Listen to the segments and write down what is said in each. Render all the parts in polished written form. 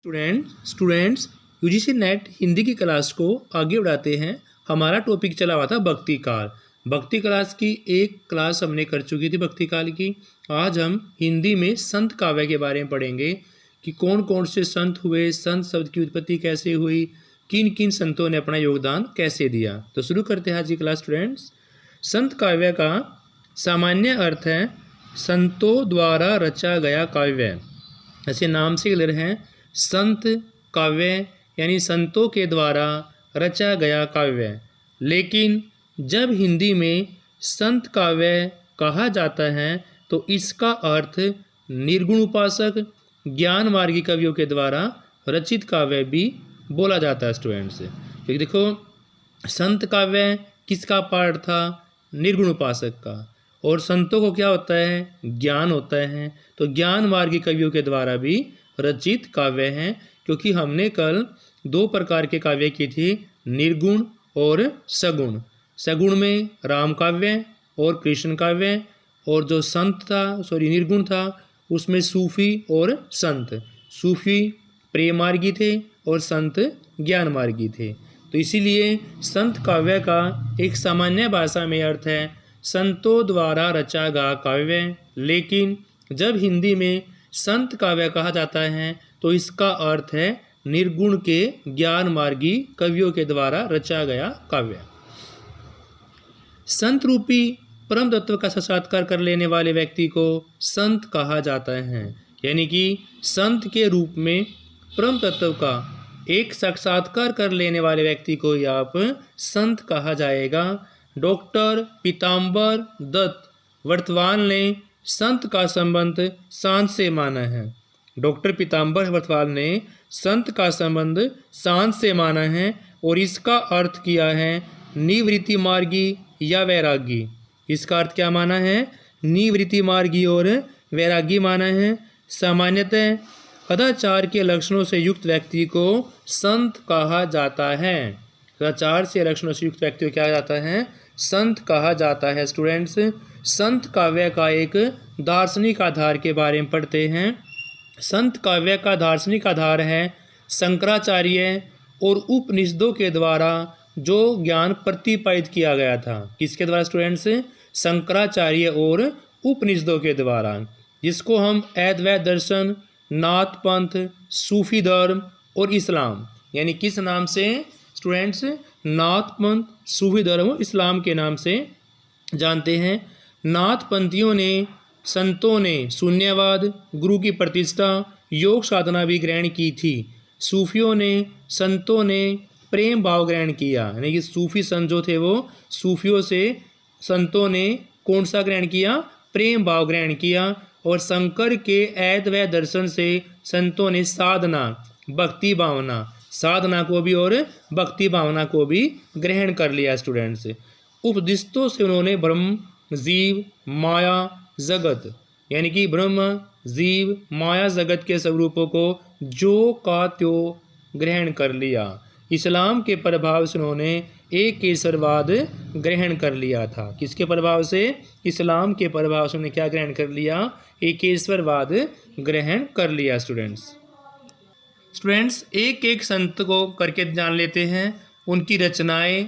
Students UGC net Hindi की class को आगे बढ़ाते हैं। हमारा टॉपिक चला हुआ था भक्ति काल। भक्ति क्लास की एक क्लास हमने कर चुकी थी भक्ति काल की। आज हम हिंदी में संत काव्य के बारे में पढ़ेंगे कि कौन कौन से संत हुए, संत शब्द की उत्पत्ति कैसे हुई, किन किन संतों ने अपना योगदान कैसे दिया। तो शुरू करते हैं आज की क्लास। स्टूडेंट्स, संत काव्य का सामान्य अर्थ है संतों द्वारा रचा गया काव्य। ऐसे नाम से क्लियर है, संत काव्य यानी संतों के द्वारा रचा गया काव्य। लेकिन जब हिंदी में संत काव्य कहा जाता है तो इसका अर्थ निर्गुण उपासक ज्ञान मार्गी कवियों के द्वारा रचित काव्य भी बोला जाता है। स्टूडेंट्स, क्योंकि देखो संत काव्य किसका पाठ था? निर्गुण उपासक का। और संतों को क्या होता है? ज्ञान होता है। तो ज्ञान मार्गी कवियों के द्वारा भी रचित काव्य हैं। क्योंकि हमने कल दो प्रकार के काव्य की थी, निर्गुण और सगुण। सगुण में राम काव्य और कृष्ण काव्य, और जो संत था निर्गुण था उसमें सूफी और संत। सूफी प्रेम मार्गी थे और संत ज्ञान मार्गी थे। तो इसीलिए संत काव्य का एक सामान्य भाषा में अर्थ है संतों द्वारा रचा गया काव्य। लेकिन जब हिंदी में संत काव्य कहा जाता है तो इसका अर्थ है निर्गुण के ज्ञान मार्गी कवियों के द्वारा रचा गया काव्य। संत रूपी परम तत्व का साक्षात्कार कर लेने वाले व्यक्ति को संत कहा जाता है। यानी कि संत के रूप में परम तत्व का एक साक्षात्कार कर लेने वाले व्यक्ति को आप संत कहा जाएगा। डॉक्टर पीताम्बर दत्त वर्तवाल ने संत का संबंध सांस से माना है। डॉक्टर पीताम्बर वर्तवाल ने संत का संबंध सांस से माना है और इसका अर्थ किया है निवृत्ति मार्गी या वैरागी। इसका अर्थ क्या माना है? निवृत्ति मार्गी और वैरागी माना है। सामान्यतः सदाचार के लक्षणों से युक्त व्यक्ति को संत कहा जाता है। सदाचार से लक्षणों से युक्त व्यक्ति को क्या जाता है? संत कहा जाता है। स्टूडेंट्स, संत काव्य का एक दार्शनिक आधार के बारे में पढ़ते हैं। संत काव्य का दार्शनिक आधार है शंकराचार्य और उपनिषदों के द्वारा जो ज्ञान प्रतिपादित किया गया था। किसके द्वारा स्टूडेंट्स? शंकराचार्य और उपनिषदों के द्वारा, जिसको हम अद्वैत दर्शन, नाथ पंथ, सूफी धर्म और इस्लाम, यानी किस नाम से स्टूडेंट्स? नाथ पंथ, सूफी धर्म और इस्लाम के नाम से जानते हैं। नाथ पंथियों ने, संतों ने शून्यवाद, गुरु की प्रतिष्ठा, योग साधना भी ग्रहण की थी। सूफियों ने, संतों ने प्रेम भाव ग्रहण किया। यानी कि सूफी संत जो थे वो सूफियों से संतों ने कौन सा ग्रहण किया? प्रेम भाव ग्रहण किया। और शंकर के अद्वैत दर्शन से संतों ने साधना, भक्ति भावना, साधना को भी और भक्ति भावना को भी ग्रहण कर लिया। स्टूडेंट्स, उपदिष्टों से उन्होंने ब्रह्म, जीव, माया, जगत, यानी कि ब्रह्म, जीव, माया, जगत के स्वरूपों को जो का त्यों ग्रहण कर लिया। इस्लाम के प्रभाव से उन्होंने एक ईश्वरवाद ग्रहण कर लिया था। किसके प्रभाव से? इस्लाम के प्रभाव से उन्होंने क्या ग्रहण कर लिया? एक ईश्वरवाद ग्रहण कर लिया। स्टूडेंट्स, एक एक संत को करके जान लेते हैं, उनकी रचनाएं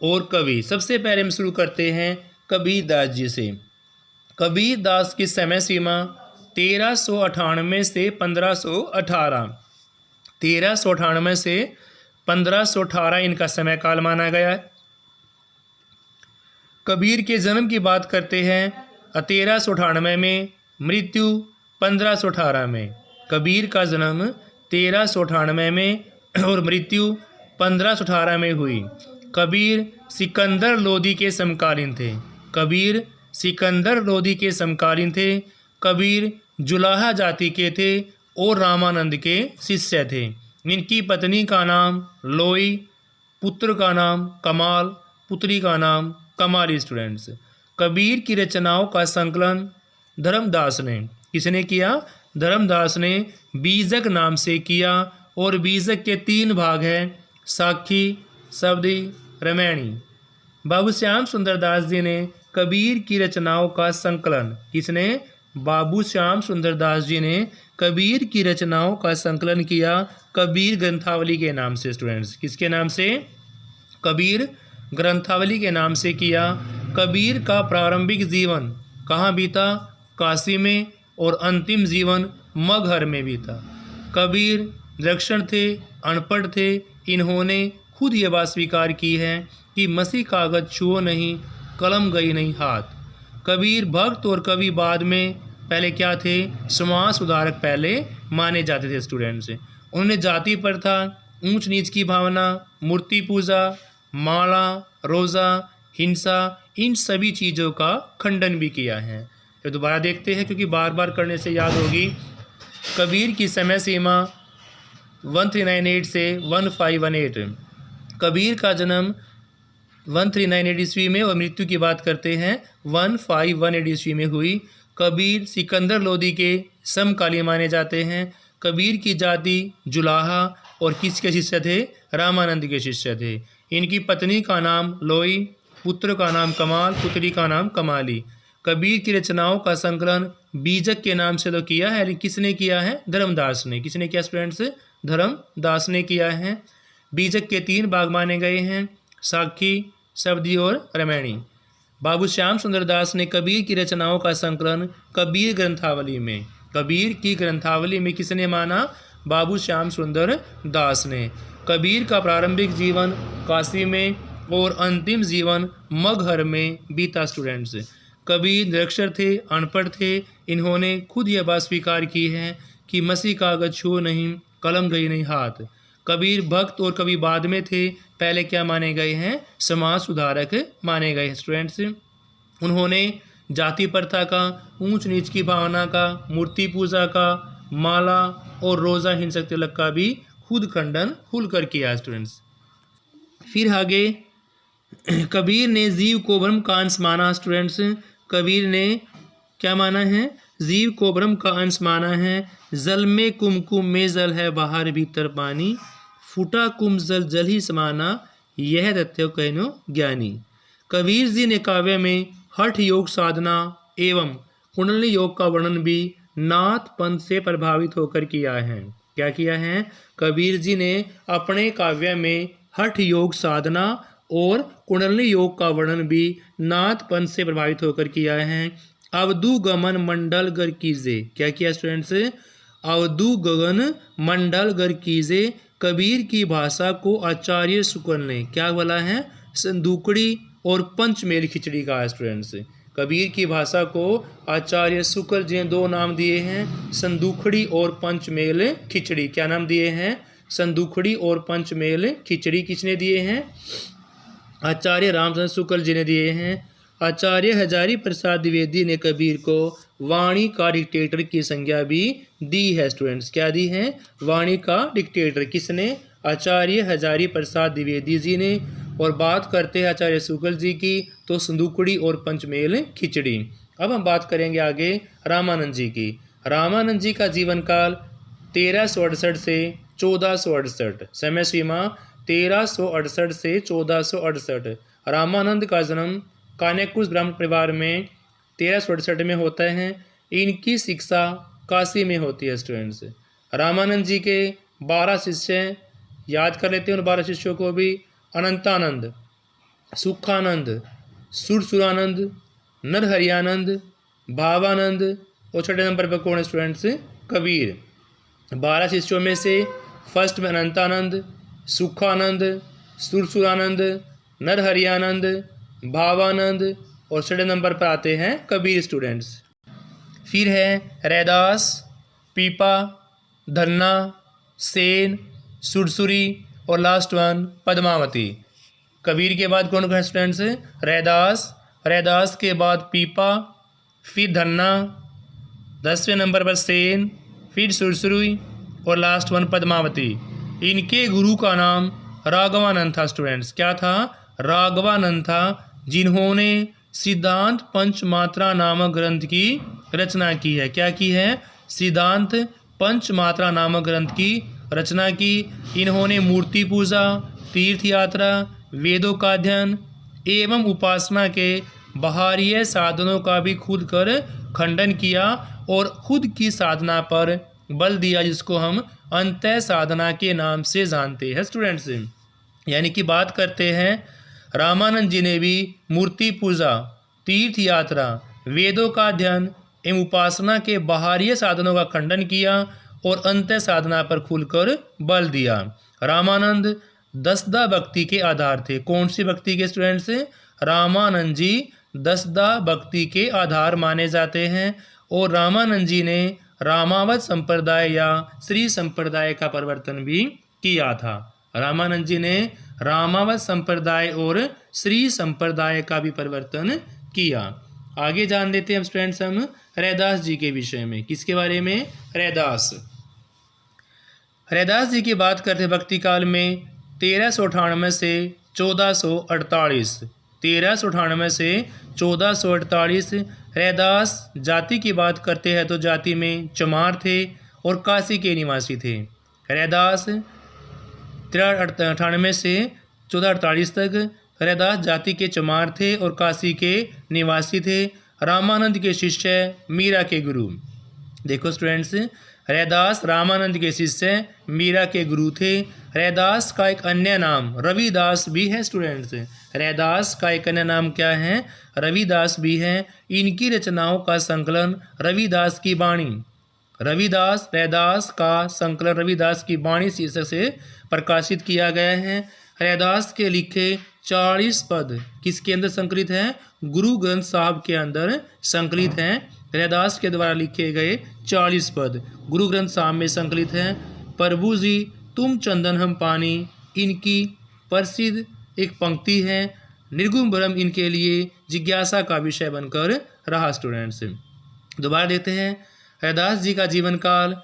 और कवि। सबसे पहले हम शुरू करते हैं कबीरदास जी से। कबीरदास की समय सीमा 1398 से 1518, 1398 से 1518 इनका समय काल माना गया है। कबीर के जन्म की बात करते हैं 1398 में, मृत्यु 1518 में। कबीर का जन्म 1398 में और मृत्यु 1518 में हुई। कबीर सिकंदर लोदी के समकालीन थे। कबीर सिकंदर लोदी के समकालीन थे। कबीर जुलाहा जाति के थे और रामानंद के शिष्य थे। इनकी पत्नी का नाम लोई, पुत्र का नाम कमाल, पुत्री का नाम कमाली। स्टूडेंट्स, कबीर की रचनाओं का संकलन धर्मदास ने, किसने किया? धर्मदास ने बीजक नाम से किया। और बीजक के 3 भाग हैं, साखी, शब्दी, रामायणी। बाबू श्याम सुंदर दास जी ने कबीर की रचनाओं का संकलन, किसने? बाबू श्याम सुंदर दास जी ने कबीर की रचनाओं का संकलन किया कबीर ग्रंथावली के नाम से। स्टूडेंट्स, किसके नाम से? कबीर ग्रंथावली के नाम से किया। कबीर का प्रारंभिक जीवन कहाँ बीता? काशी में, और अंतिम जीवन मगहर में बीता। कबीर निरक्षर थे, अनपढ़ थे। इन्होंने खुद ये बात स्वीकार की है कि मसी कागज छुओ नहीं, कलम गई नहीं हाथ। कबीर भक्त और कवि बाद में पहले क्या थे? समाज सुधारक पहले माने जाते थे। स्टूडेंट्स, उन्होंने जाति प्रथा, ऊंच नीच की भावना, मूर्ति पूजा, माला, रोज़ा, हिंसा, इन सभी चीज़ों का खंडन भी किया है। तो दोबारा देखते हैं, क्योंकि बार बार करने से याद होगी। कबीर की समय सीमा 1398 से 1518। कबीर का जन्म 1398 ईस्वी में और मृत्यु की बात करते हैं 1518 ईस्वी में हुई। कबीर सिकंदर लोदी के समकालीन माने जाते हैं। कबीर की जाति जुलाहा और किसके शिष्य थे? रामानंद के शिष्य थे। इनकी पत्नी का नाम लोई, पुत्र का नाम कमाल, पुत्री का नाम कमाली। कबीर की रचनाओं का संकलन बीजक के नाम से तो किया है, लेकिन किसने किया है? धर्मदास ने। किसने किया स्टूडेंट्स? धर्मदास ने किया है। बीजक के 3 भाग माने गए हैं, साखी, शब्दी और रामायणी। बाबू श्याम सुंदर दास ने कबीर की रचनाओं का संकलन कबीर ग्रंथावली में, कबीर की ग्रंथावली में किसने माना? बाबू श्याम सुंदर दास ने। कबीर का प्रारंभिक जीवन काशी में और अंतिम जीवन मगहर में बीता। स्टूडेंट्स, कबीर निरक्षर थे, अनपढ़ थे। इन्होंने खुद यह बात स्वीकार की है कि मसी कागज छुओ नहीं, कलम गई नहीं हाथ। कबीर भक्त और कवि बाद में थे, पहले क्या माने गए हैं? समाज सुधारक माने गए हैं। स्टूडेंट्स, उन्होंने जाति प्रथा का, ऊंच नीच की भावना का, मूर्ति पूजा का, माला और रोज़ा हिंसक तिलक का भी खुद खंडन खुलकर किया। स्टूडेंट्स, फिर आगे कबीर ने जीव को ब्रह्म का अंश माना। स्टूडेंट्स, कबीर ने क्या माना है? जीव को ब्रह्म का अंश माना है। जल में कुमकुम में जल है, बाहर भीतर पानी, फूटा कुम जल जल ही समाना, यह तथ्य कहनो ज्ञानी। कबीर जी ने काव्य में हठ योग साधना एवं कुंडली योग का वर्णन भी नाथ पंथ से प्रभावित होकर किया है। क्या किया है? कबीर जी ने अपने काव्य में हठ योग साधना और कुंडली योग का वर्णन भी नाथ पंथ से प्रभावित होकर किया है। अवधु गमन मंडल गर कीजे। क्या किया स्टूडेंट्स? अवधु गगन मंडल गर कीजे। कबीर की भाषा को आचार्य शुक्ल ने क्या बोला है? संदूकड़ी और पंचमेल खिचड़ी का है। स्टूडेंट्स, कबीर की भाषा को आचार्य शुक्ल जी ने 2 नाम दिए हैं, संदूकड़ी और पंचमेल खिचड़ी। क्या नाम दिए हैं? संदूकड़ी और पंचमेल खिचड़ी। किसने दिए हैं? आचार्य रामचंद्र शुक्ल जी ने दिए हैं। आचार्य हजारी प्रसाद द्विवेदी ने कबीर को वाणी का डिक्टेटर की संज्ञा भी दी है। स्टूडेंट्स, क्या दी है? वाणी का डिक्टेटर। किसने? आचार्य हजारी प्रसाद द्विवेदी जी ने। और बात करते हैं आचार्य शुक्ल जी की, तो संदूकड़ी और पंचमेल खिचड़ी। अब हम बात करेंगे आगे रामानंद जी की। रामानंद जी का जीवन काल 1368 से 1468, समय सीमा 1368 से 1468। रामानंद का जन्म कान्यकुश ब्राह्मण परिवार में 1368 में होता है। इनकी शिक्षा काशी में होती है। स्टूडेंट्स, रामानंद जी के 12 शिष्य याद कर लेते हैं। उन 12 शिष्यों को भी: अनंतानंद, सुखानंद, सुरसुरानंद, नरहरियानंद, भावानंद और छठे नंबर पर कौन है स्टूडेंट्स? कबीर। 12 शिष्यों में से फर्स्ट में अनंतानंद, सुखानंद, सुरसुरानंद, नरहरियानंद, भावानंद और छठे नंबर पर आते हैं कबीर। स्टूडेंट्स, फिर है रैदास, पीपा, धन्ना, सेन, सुरसुरी और लास्ट वन पद्मावती। कबीर के बाद कौन कौन स्टूडेंट्स? रैदास, रैदास के बाद पीपा, फिर धन्ना, 10वें नंबर पर सेन, फिर सुरसुरी और लास्ट वन पद्मावती। इनके गुरु का नाम राघवानंद था। स्टूडेंट्स, क्या था? राघवानंद था, जिन्होंने सिद्धांत पंचमात्रा नामक ग्रंथ की रचना की है। क्या की है? सिद्धांत पंचमात्रा नामक ग्रंथ की रचना की। इन्होंने मूर्ति पूजा, तीर्थ यात्रा, वेदों का अध्ययन एवं उपासना के बाहरीय साधनों का भी खुद कर खंडन किया और खुद की साधना पर बल दिया, जिसको हम अंतः साधना के नाम से जानते हैं स्टूडेंट्स। यानी कि बात करते हैं, रामानंद जी ने भी मूर्ति पूजा, तीर्थ यात्रा, वेदों का अध्ययन एवं उपासना के बाहरी साधनों का खंडन किया और अंतः साधना पर खुलकर बल दिया। रामानंद दसदा भक्ति के आधार थे। कौन सी भक्ति के स्टूडेंट्स? रामानंद जी दसदा भक्ति के आधार माने जाते हैं और रामानंद जी ने रामावत संप्रदाय या श्री संप्रदाय का प्रवर्तन भी किया था। रामानंद जी ने रामावत संप्रदाय और श्री संप्रदाय का भी परिवर्तन किया। आगे जान लेते हैं स्टूडेंट्स हम रैदास जी के विषय में। किसके बारे में? रैदास। रैदास जी की बात करते भक्ति काल में 1398 से 1448। 1398 से 1448 रैदास जाति की बात करते हैं तो जाति में चमार थे और काशी के निवासी थे। रैदास 1398 से 1448 तक रैदास जाति के चमार थे और काशी के निवासी थे। रामानंद के शिष्य, मीरा के गुरु। देखो स्टूडेंट्स, रैदास रामानंद के शिष्य, मीरा के गुरु थे। रैदास का एक अन्य नाम रविदास भी है स्टूडेंट्स। रैदास का एक अन्य नाम क्या है? रविदास भी है। इनकी रचनाओं का संकलन रविदास की वाणी, रविदास रैदास का संकलन रविदास की वाणी शीर्षक से प्रकाशित किया गया है। रैदास के लिखे 40 पद किसके अंदर संकलित हैं? गुरु ग्रंथ साहब के अंदर संकलित हैं। रैदास के द्वारा लिखे गए 40 पद गुरु ग्रंथ साहब में संकलित हैं। प्रभु जी तुम चंदन हम पानी, इनकी प्रसिद्ध एक पंक्ति है। निर्गुण ब्रह्म इनके लिए जिज्ञासा का विषय बनकर रहा स्टूडेंट्स। दोबारा देखते हैं, रैदास जी का जीवन काल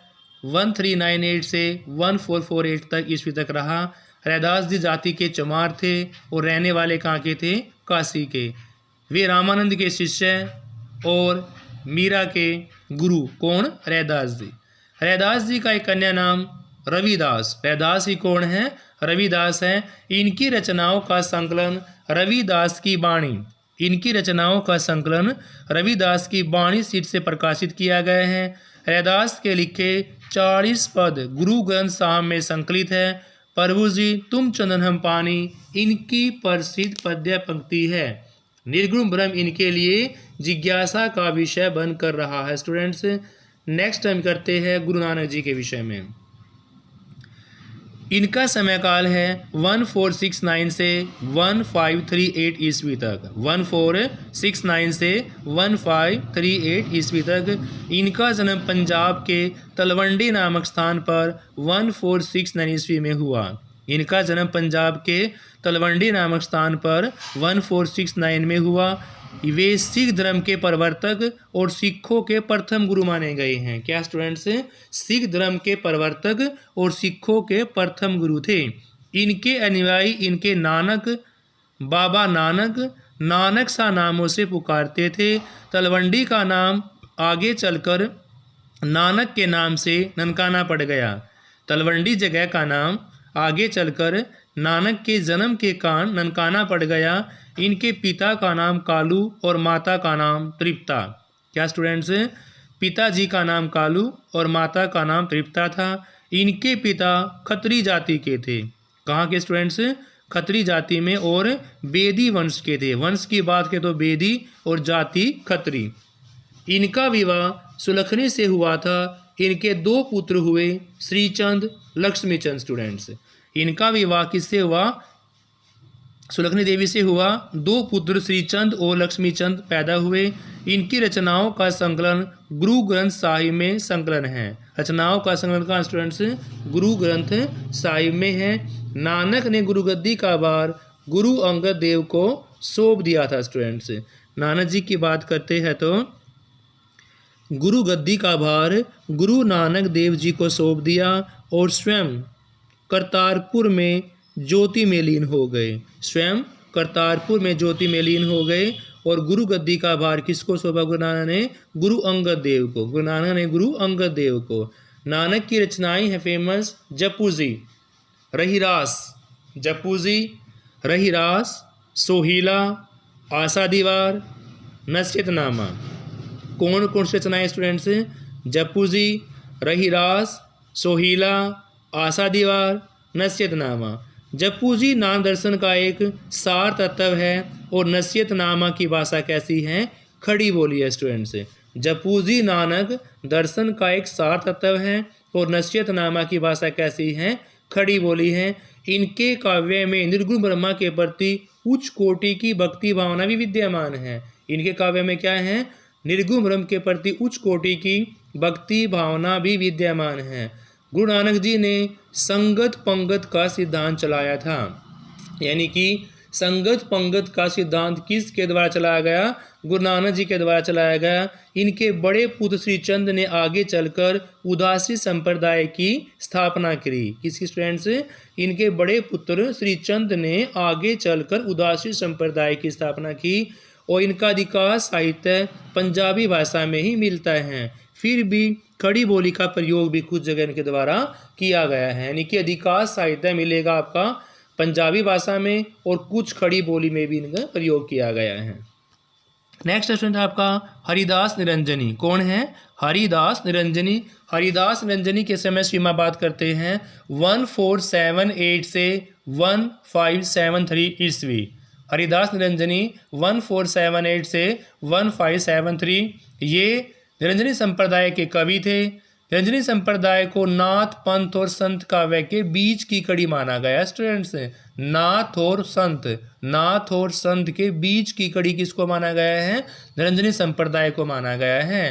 1398 से 1448 तक ईस्वी तक रहा। रैदास जी जाति के चमार थे और रहने वाले कहाँ के थे? काशी के। वे रामानंद के शिष्य और मीरा के गुरु। कौन? रैदास जी। रैदास जी का एक अन्य नाम रविदास। रैदास ही कौन है? रविदास है। इनकी रचनाओं का संकलन रविदास की वाणी, इनकी रचनाओं का संकलन रविदास की वाणी सीट से प्रकाशित किया गया है। रैदास के लिखे 40 पद गुरु ग्रंथ साहब में संकलित है। प्रभु जी तुम चंदन हम पानी, इनकी प्रसिद्ध पद्य पंक्ति है। निर्गुण ब्रह्म इनके लिए जिज्ञासा का विषय बनकर रहा है स्टूडेंट्स। नेक्स्ट टाइम करते हैं गुरु नानक जी के विषय में। इनका समय काल है 1469 से 1538 ईस्वी तक। 1469 से 1538 ईस्वी तक। इनका जन्म पंजाब के तलवंडी नामक स्थान पर 1469 ईस्वी में हुआ। इनका जन्म पंजाब के तलवंडी नामक स्थान पर 1469 में हुआ। वे सिख धर्म के प्रवर्तक और सिखों के प्रथम गुरु माने गए हैं। क्या स्टूडेंट्स? सिख धर्म के प्रवर्तक और सिखों के प्रथम गुरु थे। इनके अनुयायी इनके नानक, बाबा नानक, नानक सा नामों से पुकारते थे। तलवंडी का नाम आगे चलकर नानक के नाम से ननकाना पड़ गया। तलवंडी जगह का नाम आगे चलकर नानक के जन्म के कारण ननकाना पड़ गया। इनके पिता का नाम कालू और माता का नाम तृप्ता। क्या स्टूडेंट्स? पिताजी का नाम कालू और माता का नाम तृप्ता था। इनके पिता खत्री जाति के थे। कहाँ के स्टूडेंट्स? खत्री जाति में और बेदी वंश के थे। वंश की बात करें तो बेदी और जाति खत्री। इनका विवाह सुलखनी से हुआ था। इनके 2 पुत्र हुए, श्रीचंद, लक्ष्मीचंद स्टूडेंट्स। इनका विवाह किससे हुआ? सुलखनी देवी से हुआ। 2 पुत्र श्रीचंद और लक्ष्मीचंद पैदा हुए। इनकी रचनाओं का संकलन गुरु ग्रंथ साहिब में संकलन है। रचनाओं का संकलन का स्टूडेंट्स गुरु ग्रंथ साहिब में है। नानक ने गुरु गद्दी का भार गुरु अंगद देव को सौंप दिया था स्टूडेंट्स। नानक जी की बात करते हैं तो गुरु गद्दी का भार गुरु नानक देव जी को सौंप दिया और स्वयं करतारपुर में ज्योति में लीन हो गए। स्वयं करतारपुर में ज्योति में लीन हो गए। और गुरु गद्दी का भार किसको सौंपा? गुरु नानक ने गुरु अंगद देव को। गुरु नानक ने गुरु अंगद देव को। नानक की रचनाएं हैं फेमस जपूजी, रहीरास, जपूजी, रहीरास, सोहिला, आशा दीवार, नसीहतनामा। कौन कौन सी रचनाएं स्टूडेंट्स? जपूजी, रहीरास, सोहिला, आशा दीवार, नसीहतनामा। जपूजी नाम दर्शन का एक सार तत्व है और नसीहतनामा की भाषा कैसी है? खड़ी बोली है स्टूडेंट्स। जपूजी नानक दर्शन का एक सार तत्व है और नसीहतनामा की भाषा कैसी है? खड़ी बोली है। इनके काव्य में निर्गुण ब्रह्मा के प्रति उच्च कोटि की भक्ति भावना भी विद्यमान है। इनके काव्य में क्या है? निर्गुण ब्रह्म के प्रति उच्च कोटि की भक्ति भावना भी विद्यमान है। गुरु नानक जी ने संगत पंगत का सिद्धांत चलाया था, यानी कि संगत पंगत का सिद्धांत किसके द्वारा चलाया गया? गुरु नानक जी के द्वारा चलाया गया। इनके बड़े पुत्र श्री चंद ने आगे चलकर उदासी संप्रदाय की स्थापना की। किसकी स्टूडेंट्स? इनके बड़े पुत्र श्री चंद ने आगे चलकर उदासी संप्रदाय की स्थापना की और इनका अधिकांश साहित्य पंजाबी भाषा में ही मिलता है। फिर भी खड़ी बोली का प्रयोग भी कुछ जगह इनके द्वारा किया गया है, यानी कि अधिकांश साहित्य मिलेगा आपका पंजाबी भाषा में और कुछ खड़ी बोली में भी इनका प्रयोग किया गया है। नेक्स्ट स्टूडेंट है आपका हरिदास निरंजनी। कौन है? हरिदास निरंजनी। हरिदास निरंजनी के समय सीमा बात करते हैं 1478 से 1573 ईस्वी। हरिदास निरंजनी 1478 से 1573 ये निरंजनी संप्रदाय के कवि थे। निरंजनी संप्रदाय को नाथ पंथ और संत काव्य के बीच की कड़ी माना गया स्टूडेंट्स। नाथ और संत के बीच की कड़ी किसको माना गया है? निरंजनी संप्रदाय को माना गया है।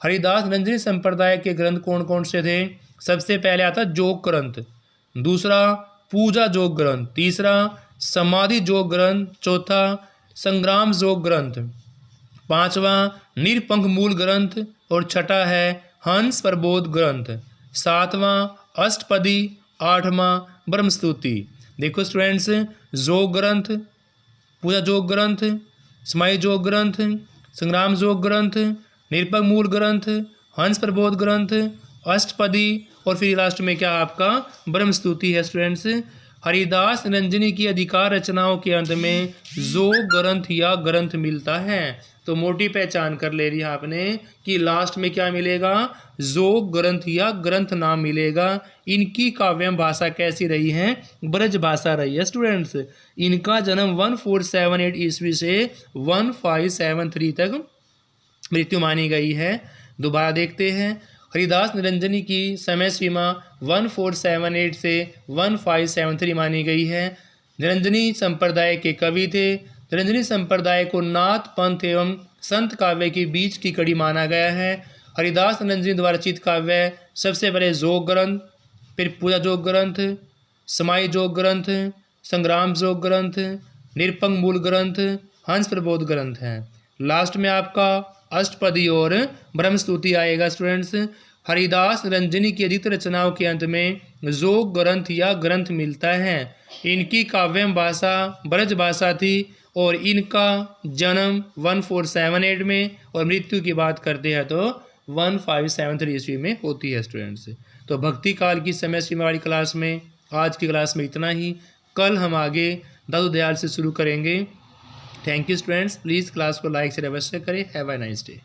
हरिदास निरंजनी संप्रदाय के ग्रंथ कौन कौन से थे? सबसे पहले आता जोग ग्रंथ, दूसरा पूजा जोग ग्रंथ, तीसरा समाधि जोग ग्रंथ, चौथा संग्राम जोग ग्रंथ, पांचवा निरपंख मूल ग्रंथ और छठा है हंस प्रबोध ग्रंथ, सातवां अष्टपदी, आठवां ब्रह्मस्तुति। देखो स्टूडेंट्स, जोग ग्रंथ, पूजा जोग ग्रंथ, समाधि जोग ग्रंथ, संग्राम जोग ग्रंथ, निरपंख मूल ग्रंथ, हंस प्रबोध ग्रंथ, अष्टपदी और फिर लास्ट में क्या आपका ब्रह्मस्तुति है स्टूडेंट्स। हरिदास निरंजनी की अधिकार रचनाओं के अंत में जोग ग्रंथ या ग्रंथ मिलता है। तो मोटी पहचान कर ले रही है आपने कि लास्ट में क्या मिलेगा? जोग ग्रंथ या ग्रंथ नाम मिलेगा। इनकी काव्य भाषा कैसी रही है? ब्रज भाषा रही है स्टूडेंट्स। इनका जन्म 1478 ईस्वी से 1573 तक मृत्यु मानी गई है। दोबारा देखते हैं, हरिदास निरंजनी की समय सीमा 1478 से 1573 मानी गई है। निरंजनी संप्रदाय के कवि थे। निरंजनी संप्रदाय को नाथ पंथ एवं संत काव्य के बीच की कड़ी माना गया है। हरिदास निरंजनी द्वारा रचित काव्य सबसे पहले जोग ग्रंथ, फिर पूजा जोग ग्रंथ, समाई जोग ग्रंथ, संग्राम जोग ग्रंथ, निरपंख मूल ग्रंथ, हंस प्रबोध ग्रंथ है। लास्ट में आपका अष्टपदी और ब्रह्मस्तुति आएगा स्टूडेंट्स। हरिदास निरंजनी की अधिकतर रचनाओं के अंत में जोग ग्रंथ या ग्रंथ मिलता है। इनकी काव्य भाषा ब्रज भाषा थी और इनका जन्म 1478 में और मृत्यु की बात करते हैं तो 1573 ईस्वी में होती है स्टूडेंट्स। तो भक्ति काल की समय सीमा वाली क्लास में आज की क्लास में इतना ही। कल हम आगे दादू दयाल से शुरू करेंगे। Thank you students. Please class को लाइक शेयर अवश्य करें। Have a nice day.